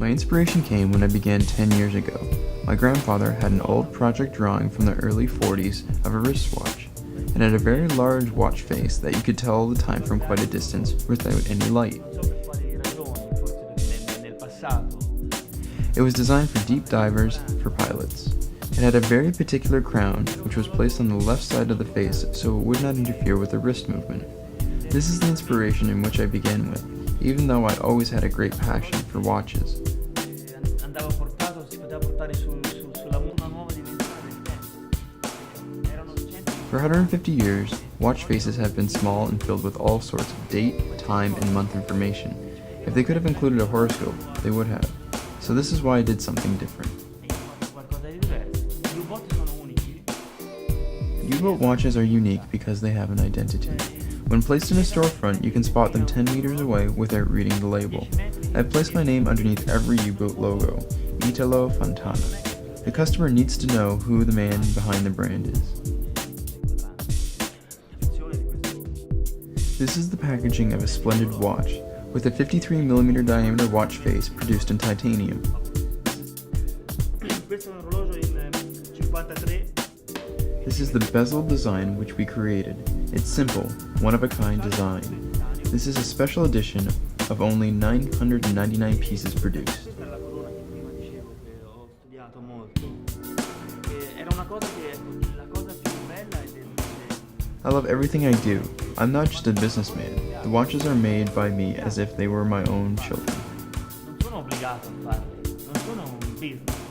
My inspiration came when I began 10 years ago. My grandfather had an old project drawing from the early 40s of a wristwatch, and had a very large watch face that you could tell the time from quite a distance without any light. It was designed for deep divers, for pilots. It had a very particular crown, which was placed on the left side of the face so it would not interfere with the wrist movement. This is the inspiration in which I began with, even though I always had a great passion for watches. For 150 years, watch faces have been small and filled with all sorts of date, time, and month information. If they could have included a horoscope, they would have. So this is why I did something different. U-boat watches are unique because they have an identity. When placed in a storefront, you can spot them 10 meters away without reading the label. I've placed my name underneath every U-boat logo, Italo Fontana. The customer needs to know who the man behind the brand is. This is the packaging of a splendid watch, with a 53mm diameter watch face produced in titanium. This is the bezel design which we created. It's simple, one-of-a-kind design. This is a special edition of only 999 pieces produced. I love everything I do. I'm not just a businessman. The watches are made by me as if they were my own children. Non sono obbligato a farli, non sono un business.